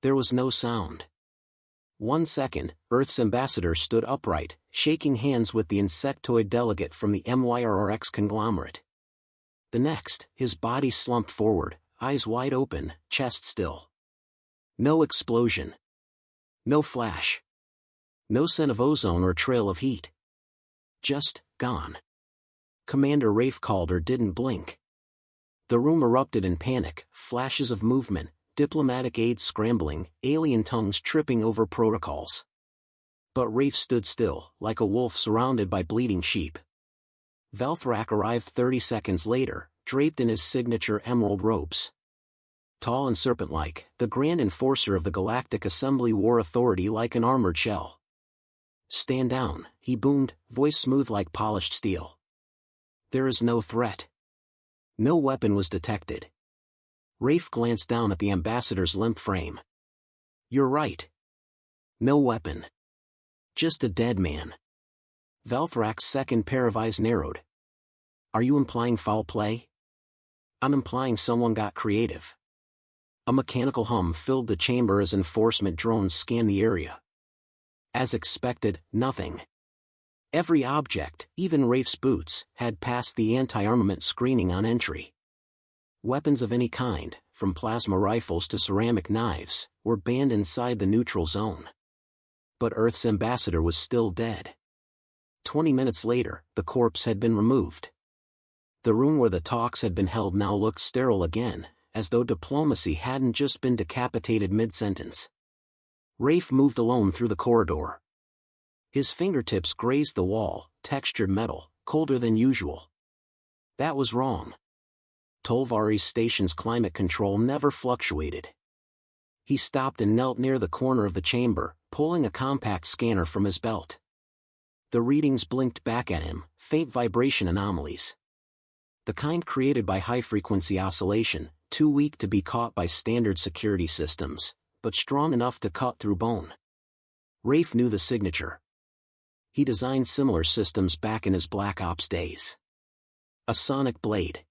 There was no sound. 1 second, Earth's ambassador stood upright, shaking hands with the insectoid delegate from the MYRRX conglomerate. The next, his body slumped forward, eyes wide open, chest still. No explosion. No flash. No scent of ozone or trail of heat. Just, gone. Commander Rafe Calder didn't blink. The room erupted in panic, flashes of movement, diplomatic aides scrambling, alien tongues tripping over protocols. But Rafe stood still, like a wolf surrounded by bleeding sheep. Velthrak arrived 30 seconds later, draped in his signature emerald robes. Tall and serpent-like, the Grand Enforcer of the Galactic Assembly wore authority like an armored shell. "Stand down," he boomed, voice smooth like polished steel. "There is no threat." No weapon was detected. Rafe glanced down at the ambassador's limp frame. "You're right. No weapon. Just a dead man." Velthrak's second pair of eyes narrowed. "Are you implying foul play?" "I'm implying someone got creative." A mechanical hum filled the chamber as enforcement drones scanned the area. As expected, nothing. Every object, even Rafe's boots, had passed the anti-armament screening on entry. Weapons of any kind, from plasma rifles to ceramic knives, were banned inside the neutral zone. But Earth's ambassador was still dead. 20 minutes later, the corpse had been removed. The room where the talks had been held now looked sterile again, as though diplomacy hadn't just been decapitated mid-sentence. Rafe moved alone through the corridor. His fingertips grazed the wall, textured metal, colder than usual. That was wrong. Tolvari's station's climate control never fluctuated. He stopped and knelt near the corner of the chamber, pulling a compact scanner from his belt. The readings blinked back at him, faint vibration anomalies. The kind created by high-frequency oscillation, too weak to be caught by standard security systems, but strong enough to cut through bone. Rafe knew the signature. He designed similar systems back in his Black Ops days. A sonic blade.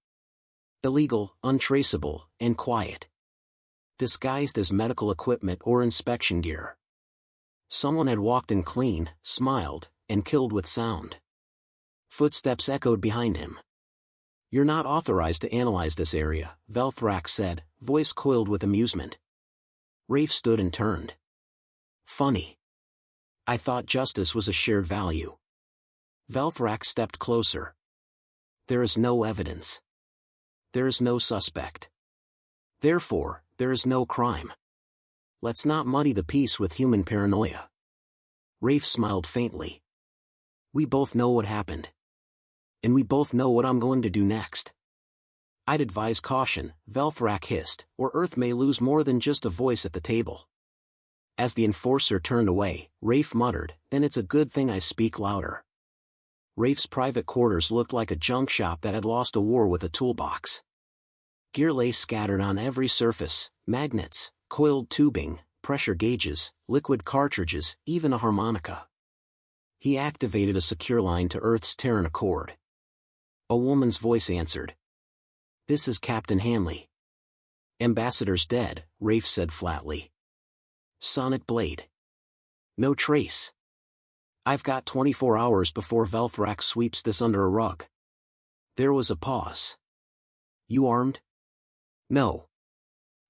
Illegal, untraceable, and quiet. Disguised as medical equipment or inspection gear. Someone had walked in clean, smiled, and killed with sound. Footsteps echoed behind him. "You're not authorized to analyze this area," Velthrak said, voice coiled with amusement. Rafe stood and turned. "Funny. I thought justice was a shared value." Velthrak stepped closer. "There is no evidence. There is no suspect. Therefore, there is no crime. Let's not muddy the peace with human paranoia." Rafe smiled faintly. "We both know what happened. And we both know what I'm going to do next." "I'd advise caution," Velthrak hissed, "or Earth may lose more than just a voice at the table." As the enforcer turned away, Rafe muttered, "Then it's a good thing I speak louder." Rafe's private quarters looked like a junk shop that had lost a war with a toolbox. Gear lay scattered on every surface, magnets, coiled tubing, pressure gauges, liquid cartridges, even a harmonica. He activated a secure line to Earth's Terran Accord. A woman's voice answered. "This is Captain Hanley." "Ambassador's dead," Rafe said flatly. "Sonic blade. No trace. I've got 24 hours before Velthrak sweeps this under a rug." There was a pause. "You armed?" "No.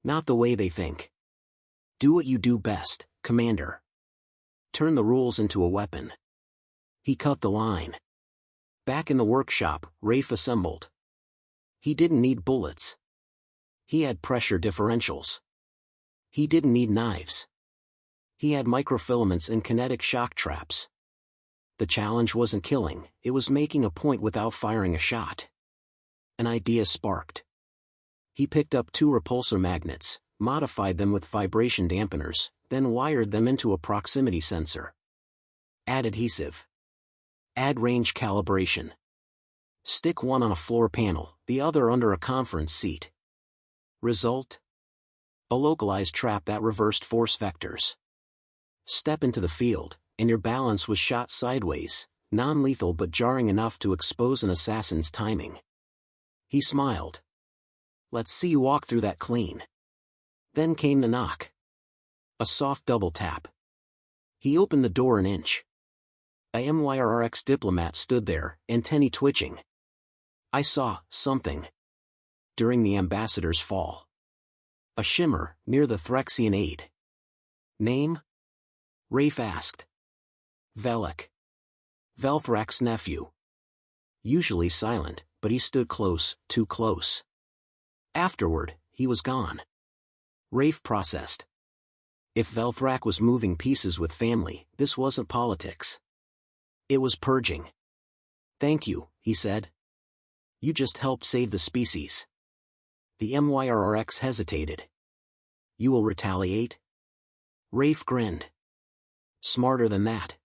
Not the way they think." "Do what you do best, Commander. Turn the rules into a weapon." He cut the line. Back in the workshop, Rafe assembled. He didn't need bullets. He had pressure differentials. He didn't need knives. He had microfilaments and kinetic shock traps. The challenge wasn't killing, it was making a point without firing a shot. An idea sparked. He picked up 2 repulsor magnets, modified them with vibration dampeners, then wired them into a proximity sensor. Add adhesive. Add range calibration. Stick one on a floor panel, the other under a conference seat. Result? A localized trap that reversed force vectors. Step into the field, and your balance was shot sideways, non-lethal but jarring enough to expose an assassin's timing. He smiled. "Let's see you walk through that clean." Then came the knock. A soft double tap. He opened the door an inch. A MYRRX diplomat stood there, antennae twitching. I saw something. During the ambassador's fall. A shimmer, near the Threxian aid. Name? Rafe asked. Velek. Velthrak's nephew. Usually silent, but he stood close, too close. Afterward, he was gone. Rafe processed. If Velthrak was moving pieces with family, this wasn't politics. It was purging. Thank you, he said. You just helped save the species. The MYRRX hesitated. You will retaliate? Rafe grinned. Smarter than that.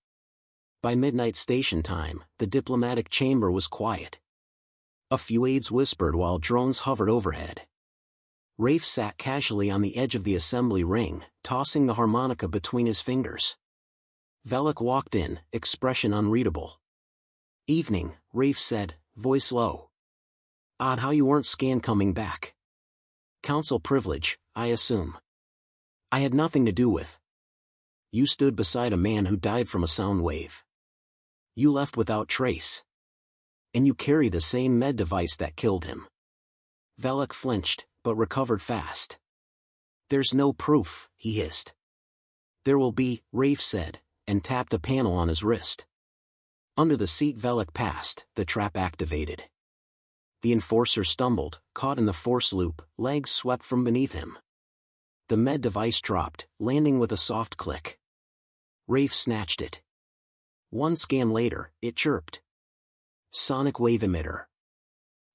By midnight station time, the diplomatic chamber was quiet. A few aides whispered while drones hovered overhead. Rafe sat casually on the edge of the assembly ring, tossing the harmonica between his fingers. Velek walked in, expression unreadable. Evening, Rafe said, voice low. Odd how you weren't scanned coming back. Council privilege, I assume. I had nothing to do with. You stood beside a man who died from a sound wave. You left without trace. And you carry the same med device that killed him. Velek flinched, but recovered fast. There's no proof, he hissed. There will be, Rafe said, and tapped a panel on his wrist. Under the seat Velek passed, the trap activated. The enforcer stumbled, caught in the force loop, legs swept from beneath him. The med device dropped, landing with a soft click. Rafe snatched it. One scan later, it chirped. Sonic wave emitter.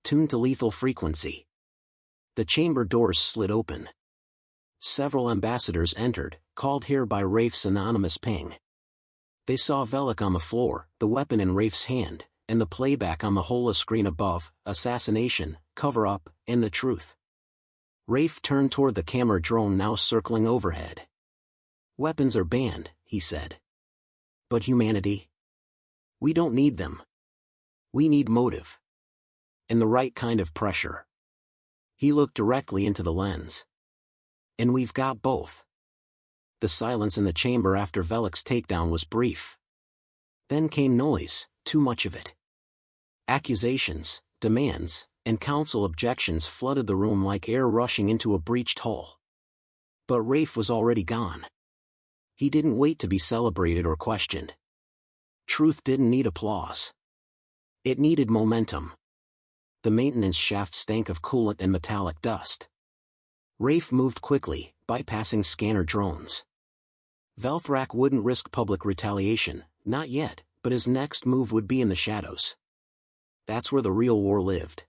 Tuned to lethal frequency. The chamber doors slid open. Several ambassadors entered, called here by Rafe's anonymous ping. They saw Velek on the floor, the weapon in Rafe's hand, and the playback on the holoscreen above, assassination, cover-up, and the truth. Rafe turned toward the camera drone now circling overhead. Weapons are banned, he said. But humanity? We don't need them. We need motive. And the right kind of pressure. He looked directly into the lens. And we've got both. The silence in the chamber after Velek's takedown was brief. Then came noise, too much of it. Accusations, demands, and council objections flooded the room like air rushing into a breached hull. But Rafe was already gone. He didn't wait to be celebrated or questioned. Truth didn't need applause. It needed momentum. The maintenance shaft stank of coolant and metallic dust. Rafe moved quickly, bypassing scanner drones. Velthrak wouldn't risk public retaliation, not yet, but his next move would be in the shadows. That's where the real war lived.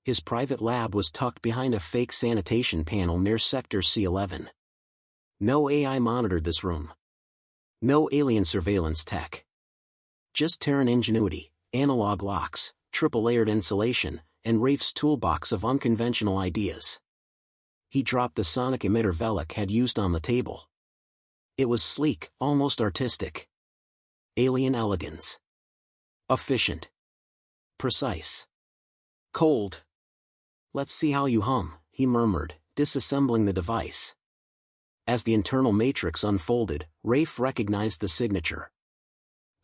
His private lab was tucked behind a fake sanitation panel near Sector C11. No AI monitored this room. No alien surveillance tech. Just Terran ingenuity, analog locks, triple-layered insulation, and Rafe's toolbox of unconventional ideas. He dropped the sonic emitter Velek had used on the table. It was sleek, almost artistic. Alien elegance. Efficient. Precise. Cold. Let's see how you hum, he murmured, disassembling the device. As the internal matrix unfolded, Rafe recognized the signature.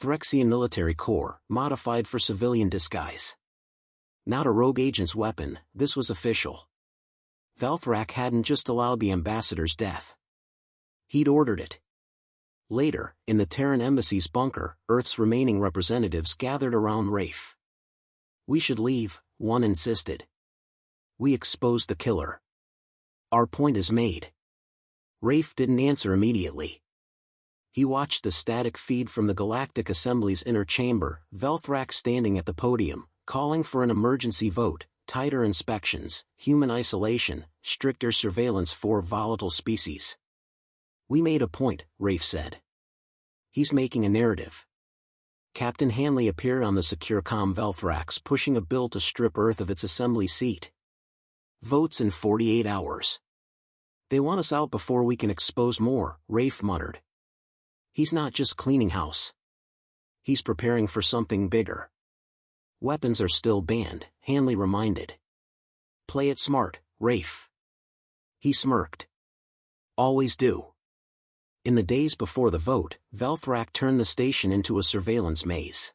Threxian Military Corps, modified for civilian disguise. Not a rogue agent's weapon, this was official. Velthrak hadn't just allowed the ambassador's death. He'd ordered it. Later, in the Terran embassy's bunker, Earth's remaining representatives gathered around Rafe. We should leave, one insisted. We exposed the killer. Our point is made. Rafe didn't answer immediately. He watched the static feed from the Galactic Assembly's inner chamber, Velthrak standing at the podium, calling for an emergency vote, tighter inspections, human isolation, stricter surveillance for volatile species. We made a point, Rafe said. He's making a narrative. Captain Hanley appeared on the secure comm Velthrax pushing a bill to strip Earth of its assembly seat. Votes in 48 hours. They want us out before we can expose more, Rafe muttered. He's not just cleaning house. He's preparing for something bigger. Weapons are still banned, Hanley reminded. Play it smart, Rafe. He smirked. Always do. In the days before the vote, Velthrak turned the station into a surveillance maze.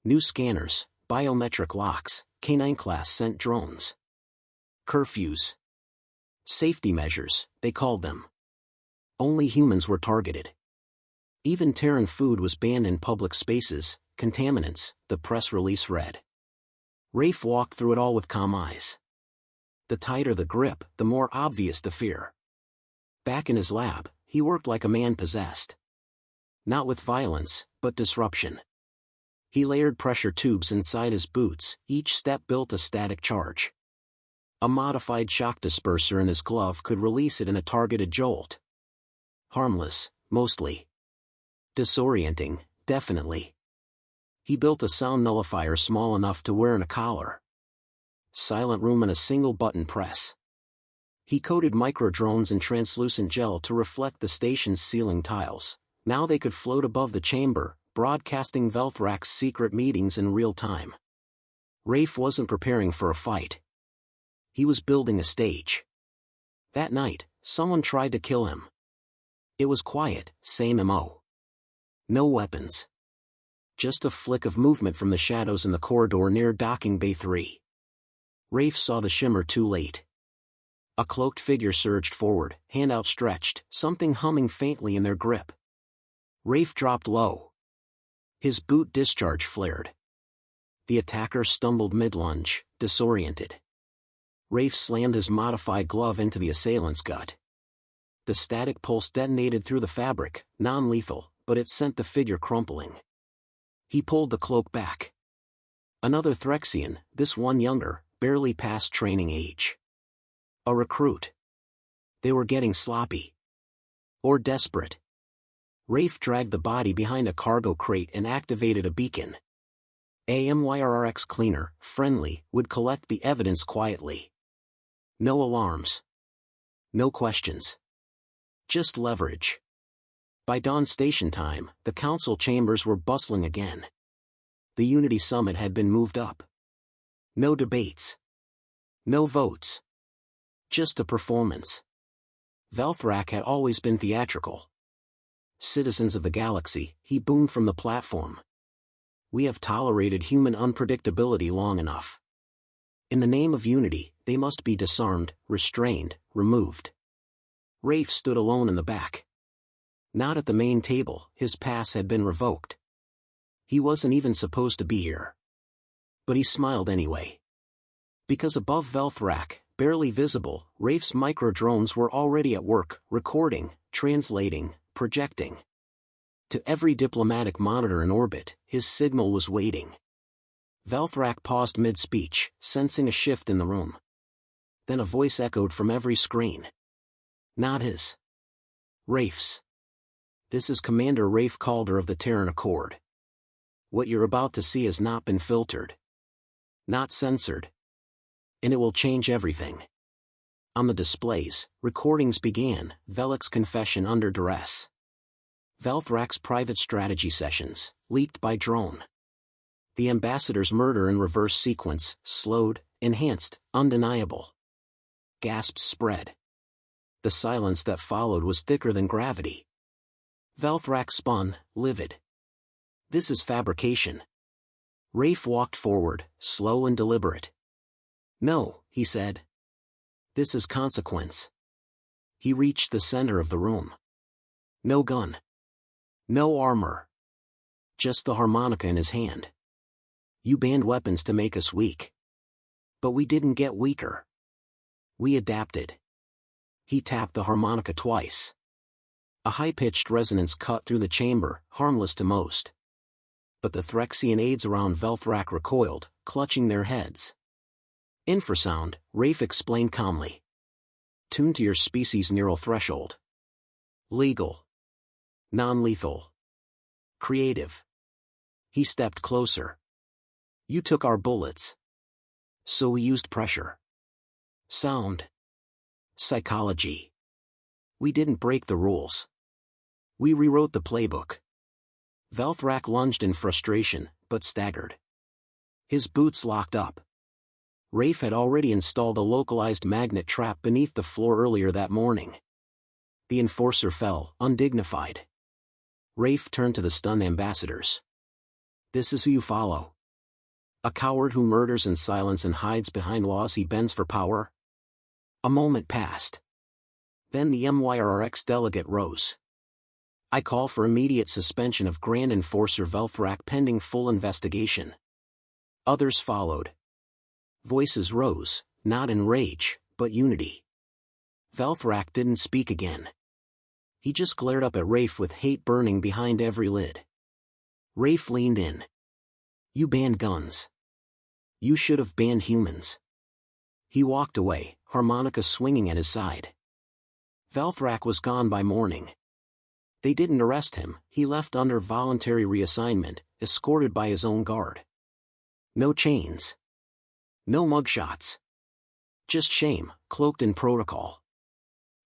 New scanners, biometric locks, K9-class sent drones. Curfews. Safety measures, they called them. Only humans were targeted. Even Terran food was banned in public spaces, contaminants, the press release read. Rafe walked through it all with calm eyes. The tighter the grip, the more obvious the fear. Back in his lab, he worked like a man possessed. Not with violence, but disruption. He layered pressure tubes inside his boots, each step built a static charge. A modified shock disperser in his glove could release it in a targeted jolt. Harmless, mostly. Disorienting, definitely. He built a sound nullifier small enough to wear in a collar. Silent room and a single button press. He coated microdrones in translucent gel to reflect the station's ceiling tiles. Now they could float above the chamber, broadcasting Velthrak's secret meetings in real time. Rafe wasn't preparing for a fight. He was building a stage. That night, someone tried to kill him. It was quiet, same MO. No weapons. Just a flick of movement from the shadows in the corridor near docking bay 3. Rafe saw the shimmer too late. A cloaked figure surged forward, hand outstretched, something humming faintly in their grip. Rafe dropped low. His boot discharge flared. The attacker stumbled mid-lunge, disoriented. Rafe slammed his modified glove into the assailant's gut. The static pulse detonated through the fabric, non-lethal, but it sent the figure crumpling. He pulled the cloak back. Another Threxian, this one younger, barely past training age. A recruit. They were getting sloppy. Or desperate. Rafe dragged the body behind a cargo crate and activated a beacon. A MYRRX cleaner, friendly, would collect the evidence quietly. No alarms. No questions. Just leverage. By dawn station time, the council chambers were bustling again. The Unity Summit had been moved up. No debates. No votes. Just a performance. Velthrak had always been theatrical. Citizens of the galaxy, he boomed from the platform. We have tolerated human unpredictability long enough. In the name of unity, they must be disarmed, restrained, removed. Rafe stood alone in the back. Not at the main table, his pass had been revoked. He wasn't even supposed to be here. But he smiled anyway. Because above Velthrak, barely visible, Rafe's microdrones were already at work, recording, translating, projecting. To every diplomatic monitor in orbit, his signal was waiting. Velthrak paused mid-speech, sensing a shift in the room. Then a voice echoed from every screen. Not his. Rafe's. This is Commander Rafe Calder of the Terran Accord. What you're about to see has not been filtered. Not censored. And it will change everything. On the displays, recordings began, Velik's confession under duress. Velthrak's private strategy sessions, leaked by drone. The ambassador's murder in reverse sequence, slowed, enhanced, undeniable. Gasps spread. The silence that followed was thicker than gravity. Velthrak spun, livid. This is fabrication. Rafe walked forward, slow and deliberate. No, he said. This is consequence. He reached the center of the room. No gun. No armor. Just the harmonica in his hand. You banned weapons to make us weak. But we didn't get weaker. We adapted. He tapped the harmonica twice. A high-pitched resonance cut through the chamber, harmless to most. But the Threxian aides around Velthrak recoiled, clutching their heads. Infrasound, Rafe explained calmly. Tuned to your species' neural threshold. Legal. Non-lethal. Creative. He stepped closer. You took our bullets. So we used pressure. Sound. Psychology. We didn't break the rules. We rewrote the playbook. Velthrak lunged in frustration, but staggered. His boots locked up. Rafe had already installed a localized magnet trap beneath the floor earlier that morning. The enforcer fell, undignified. Rafe turned to the stunned ambassadors. This is who you follow? A coward who murders in silence and hides behind laws he bends for power? A moment passed. Then the MYRRX delegate rose. I call for immediate suspension of Grand Enforcer Velthrak pending full investigation. Others followed. Voices rose, not in rage, but unity. Velthrak didn't speak again. He just glared up at Rafe with hate burning behind every lid. Rafe leaned in. You banned guns. You should have banned humans. He walked away, harmonica swinging at his side. Velthrak was gone by morning. They didn't arrest him, he left under voluntary reassignment, escorted by his own guard. No chains. No mugshots. Just shame, cloaked in protocol.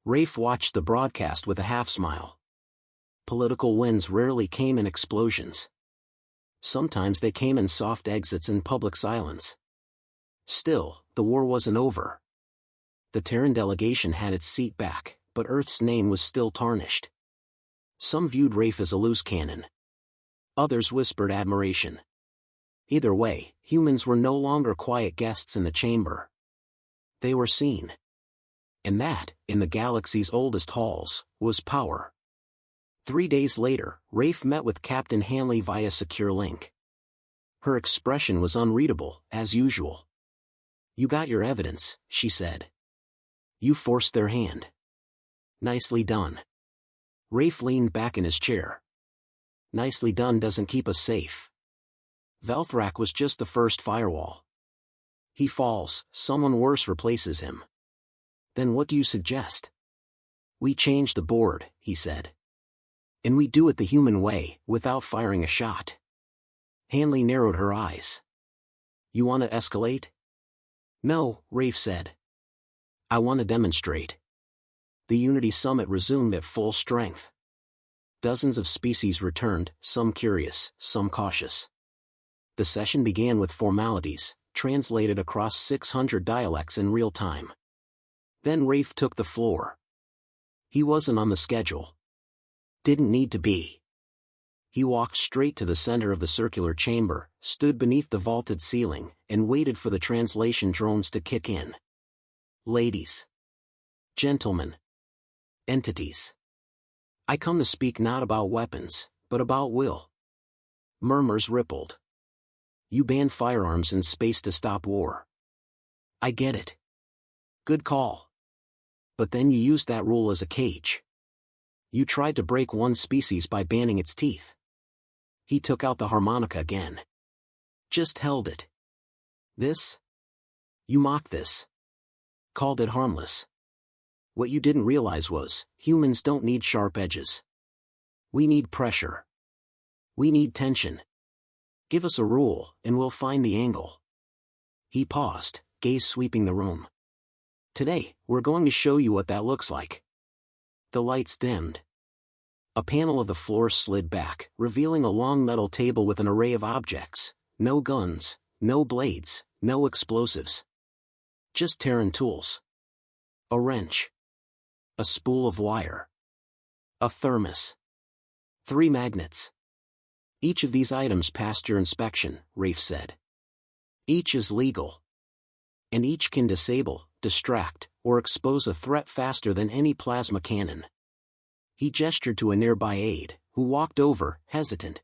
Rafe watched the broadcast with a half-smile. Political wins rarely came in explosions. Sometimes they came in soft exits and public silence. Still, the war wasn't over. The Terran delegation had its seat back, but Earth's name was still tarnished. Some viewed Rafe as a loose cannon. Others whispered admiration. Either way, humans were no longer quiet guests in the chamber. They were seen. And that, in the galaxy's oldest halls, was power. 3 days later, Rafe met with Captain Hanley via secure link. Her expression was unreadable, as usual. You got your evidence, she said. You forced their hand. Nicely done. Rafe leaned back in his chair. Nicely done doesn't keep us safe. Velthrak was just the first firewall. He falls, someone worse replaces him. Then what do you suggest? We change the board, he said. And we do it the human way, without firing a shot. Hanley narrowed her eyes. You want to escalate? No, Rafe said. I want to demonstrate. The Unity Summit resumed at full strength. Dozens of species returned, some curious, some cautious. The session began with formalities, translated across 600 dialects in real time. Then Rafe took the floor. He wasn't on the schedule. Didn't need to be. He walked straight to the center of the circular chamber, stood beneath the vaulted ceiling, and waited for the translation drones to kick in. Ladies. Gentlemen. Entities. I come to speak not about weapons, but about will. Murmurs rippled. You banned firearms in space to stop war. I get it. Good call. But then you used that rule as a cage. You tried to break one species by banning its teeth. He took out the harmonica again. Just held it. This? You mocked this. Called it harmless. What you didn't realize was, humans don't need sharp edges. We need pressure. We need tension. Give us a rule, and we'll find the angle. He paused, gaze sweeping the room. Today, we're going to show you what that looks like. The lights dimmed. A panel of the floor slid back, revealing a long metal table with an array of objects. No guns, no blades, no explosives. Just Terran tools. A wrench. A spool of wire. A thermos. 3 magnets. Each of these items passed your inspection, Rafe said. Each is legal. And each can disable, distract, or expose a threat faster than any plasma cannon. He gestured to a nearby aide, who walked over, hesitant.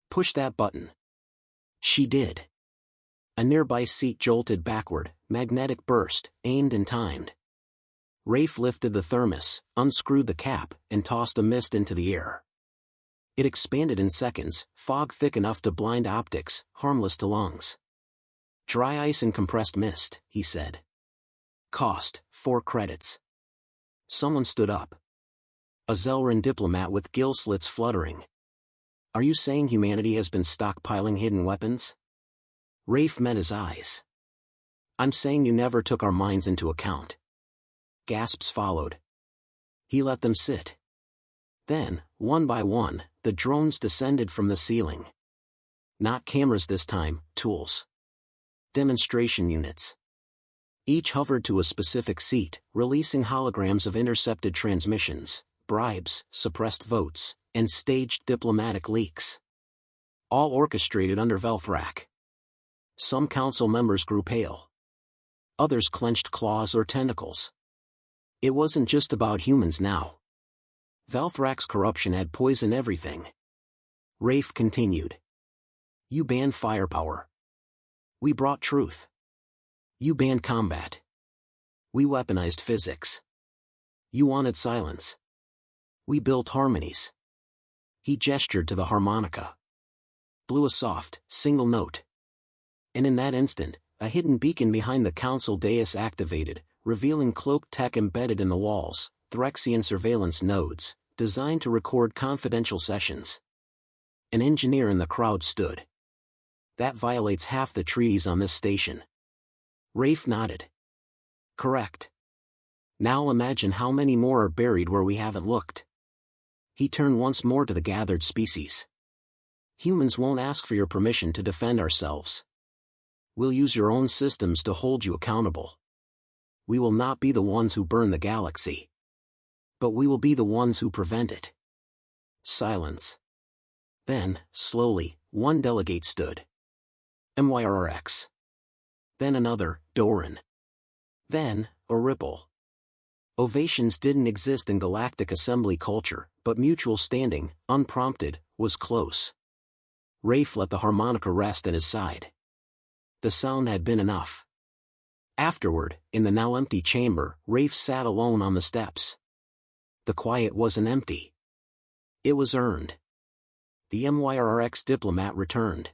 Push that button. She did. A nearby seat jolted backward, magnetic burst, aimed and timed. Rafe lifted the thermos, unscrewed the cap, and tossed a mist into the air. It expanded in seconds, fog thick enough to blind optics, harmless to lungs. Dry ice and compressed mist, he said. Cost, 4 credits. Someone stood up. A Zelran diplomat with gill slits fluttering. Are you saying humanity has been stockpiling hidden weapons? Rafe met his eyes. I'm saying you never took our minds into account. Gasps followed. He let them sit. Then, one by one, the drones descended from the ceiling. Not cameras this time, tools. Demonstration units. Each hovered to a specific seat, releasing holograms of intercepted transmissions, bribes, suppressed votes, and staged diplomatic leaks. All orchestrated under Velthrak. Some council members grew pale. Others clenched claws or tentacles. It wasn't just about humans now. Velthrak's corruption had poisoned everything. Rafe continued. You banned firepower. We brought truth. You banned combat. We weaponized physics. You wanted silence. We built harmonies. He gestured to the harmonica. Blew a soft, single note. And in that instant, a hidden beacon behind the council dais activated, revealing cloaked tech embedded in the walls, Threxian surveillance nodes, designed to record confidential sessions. An engineer in the crowd stood. That violates half the treaties on this station. Rafe nodded. Correct. Now imagine how many more are buried where we haven't looked. He turned once more to the gathered species. Humans won't ask for your permission to defend ourselves. We'll use your own systems to hold you accountable. We will not be the ones who burn the galaxy. But we will be the ones who prevent it. Silence. Then, slowly, one delegate stood. MYRRX. Then another, Doran. Then, a ripple. Ovations didn't exist in Galactic Assembly culture, but mutual standing, unprompted, was close. Rafe let the harmonica rest at his side. The sound had been enough. Afterward, in the now empty chamber, Rafe sat alone on the steps. The quiet wasn't empty. It was earned. The MYRRX diplomat returned.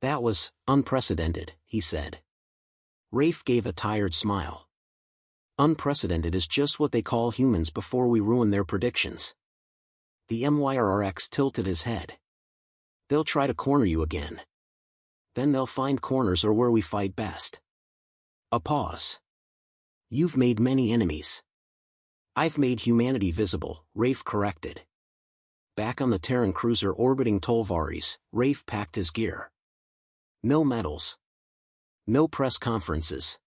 That was unprecedented, he said. Rafe gave a tired smile. Unprecedented is just what they call humans before we ruin their predictions. The MYRRX tilted his head. They'll try to corner you again. Then they'll find corners are where we fight best. A pause. You've made many enemies. I've made humanity visible, Rafe corrected. Back on the Terran cruiser orbiting Tolvares, Rafe packed his gear. No medals. No press conferences.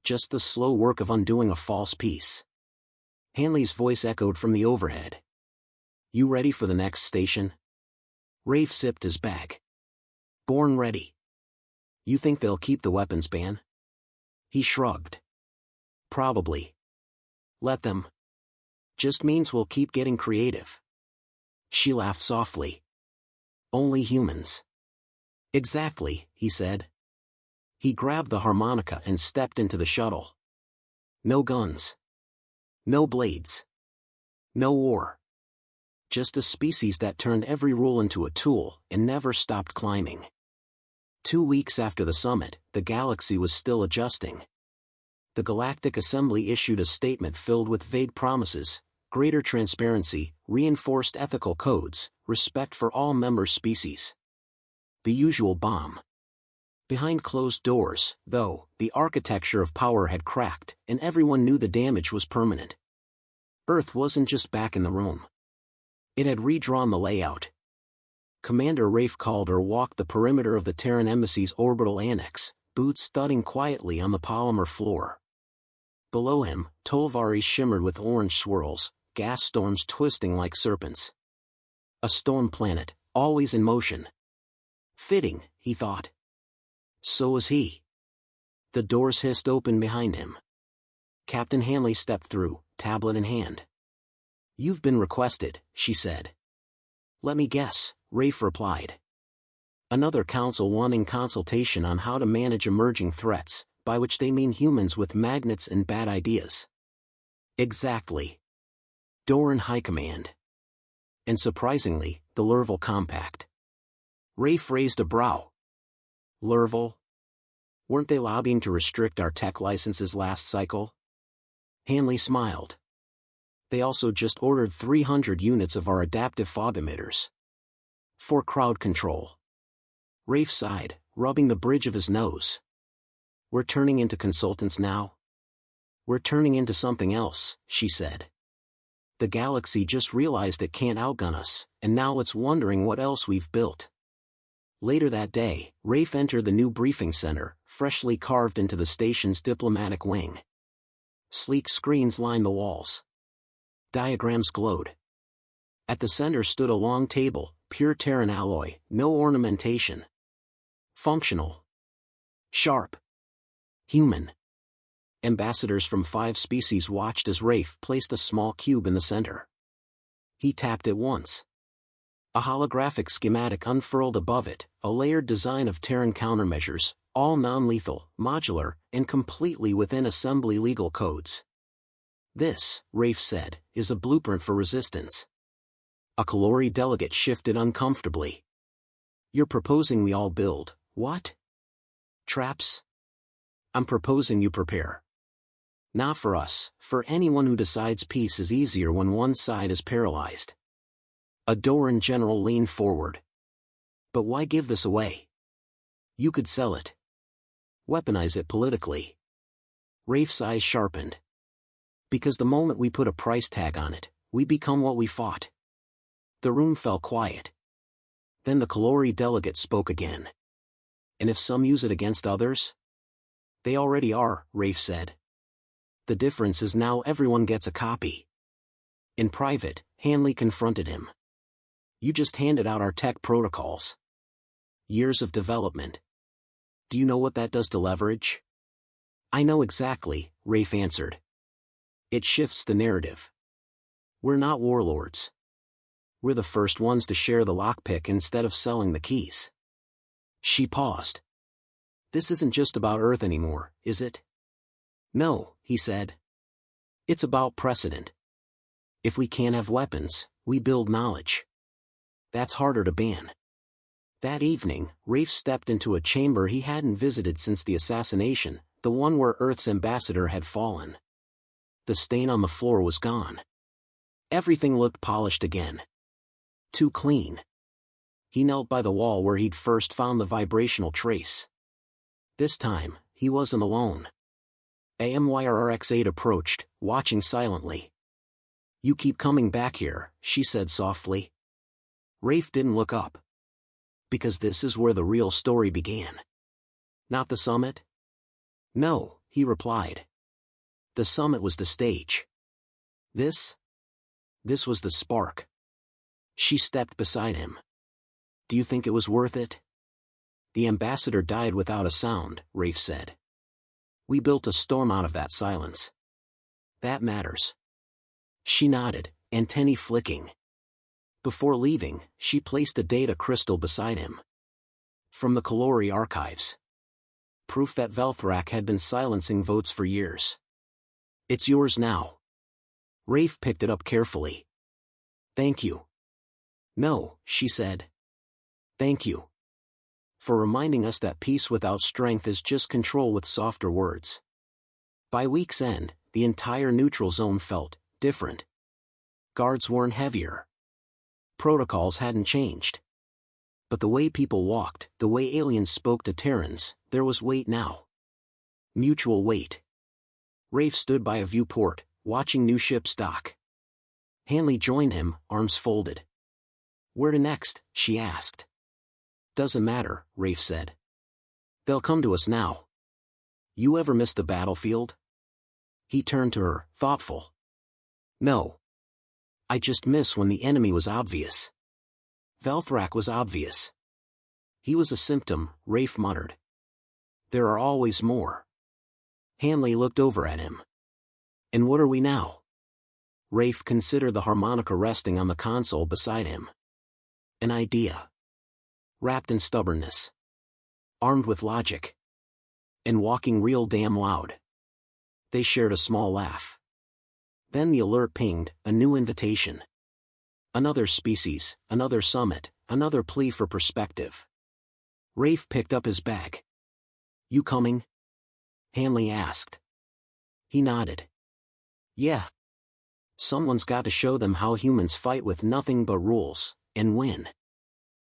Just the slow work of undoing a false peace. Hanley's voice echoed from the overhead. You ready for the next station? Rafe sipped his bag. Born ready. You think they'll keep the weapons ban? He shrugged. Probably. Let them. Just means we'll keep getting creative. She laughed softly. Only humans. Exactly, he said. He grabbed the harmonica and stepped into the shuttle. No guns. No blades. No war. Just a species that turned every rule into a tool and never stopped climbing. 2 weeks after the summit, the galaxy was still adjusting. The Galactic Assembly issued a statement filled with vague promises, greater transparency, reinforced ethical codes, respect for all member species. The usual bomb. Behind closed doors, though, the architecture of power had cracked, and everyone knew the damage was permanent. Earth wasn't just back in the room. It had redrawn the layout. Commander Rafe Calder walked the perimeter of the Terran Embassy's orbital annex, boots thudding quietly on the polymer floor. Below him, Tolvares shimmered with orange swirls, gas storms twisting like serpents. A storm planet, always in motion. Fitting, he thought. So was he. The doors hissed open behind him. Captain Hanley stepped through, tablet in hand. You've been requested, she said. Let me guess, Rafe replied. Another council wanting consultation on how to manage emerging threats, by which they mean humans with magnets and bad ideas. Exactly. Doran High Command. And surprisingly, the Lurval Compact. Rafe raised a brow. Lurval? Weren't they lobbying to restrict our tech licenses last cycle? Hanley smiled. They also just ordered 300 units of our adaptive fog emitters. For crowd control. Rafe sighed, rubbing the bridge of his nose. We're turning into consultants now? We're turning into something else, she said. The galaxy just realized it can't outgun us, and now it's wondering what else we've built. Later that day, Rafe entered the new briefing center, freshly carved into the station's diplomatic wing. Sleek screens lined the walls. Diagrams glowed. At the center stood a long table, pure Terran alloy, no ornamentation. Functional. Sharp. Human. Ambassadors from 5 species watched as Rafe placed a small cube in the center. He tapped it once. A holographic schematic unfurled above it, a layered design of Terran countermeasures, all non-lethal, modular, and completely within assembly legal codes. This, Rafe said, is a blueprint for resistance. A Kalori delegate shifted uncomfortably. You're proposing we all build, what? Traps? I'm proposing you prepare. Not for us, for anyone who decides peace is easier when one side is paralyzed. A Doran general leaned forward. But why give this away? You could sell it. Weaponize it politically. Rafe's eyes sharpened. Because the moment we put a price tag on it, we become what we fought. The room fell quiet. Then the Kalori delegate spoke again. And if some use it against others? They already are, Rafe said. The difference is now everyone gets a copy. In private, Hanley confronted him. You just handed out our tech protocols. Years of development. Do you know what that does to leverage? I know exactly, Rafe answered. It shifts the narrative. We're not warlords. We're the first ones to share the lockpick instead of selling the keys. She paused. This isn't just about Earth anymore, is it? No, he said. It's about precedent. If we can't have weapons, we build knowledge. That's harder to ban. That evening, Rafe stepped into a chamber he hadn't visited since the assassination, the one where Earth's ambassador had fallen. The stain on the floor was gone. Everything looked polished again. Too clean. He knelt by the wall where he'd first found the vibrational trace. This time, he wasn't alone. A MYRRX-8 approached, watching silently. You keep coming back here, she said softly. Rafe didn't look up. Because this is where the real story began. Not the summit? No, he replied. The summit was the stage. This was the spark. She stepped beside him. Do you think it was worth it? The ambassador died without a sound, Rafe said. We built a storm out of that silence. That matters. She nodded, antennae flicking. Before leaving, she placed a data crystal beside him. From the Kalori archives. Proof that Velthrak had been silencing votes for years. It's yours now. Rafe picked it up carefully. Thank you. No, she said. Thank you. For reminding us that peace without strength is just control with softer words. By week's end, the entire neutral zone felt different. Guards weren't heavier. Protocols hadn't changed. But the way people walked, the way aliens spoke to Terrans, there was weight now. Mutual weight. Rafe stood by a viewport, watching new ships dock. Hanley joined him, arms folded. Where to next? She asked. Doesn't matter, Rafe said. They'll come to us now. You ever miss the battlefield? He turned to her, thoughtful. No. I just miss when the enemy was obvious. Velthrak was obvious. He was a symptom, Rafe muttered. There are always more. Hanley looked over at him. And what are we now? Rafe considered the harmonica resting on the console beside him. An idea. Wrapped in stubbornness. Armed with logic. And walking real damn loud. They shared a small laugh. Then the alert pinged, a new invitation. Another species, another summit, another plea for perspective. Rafe picked up his bag. You coming? Hanley asked. He nodded. Yeah. Someone's got to show them how humans fight with nothing but rules, and win.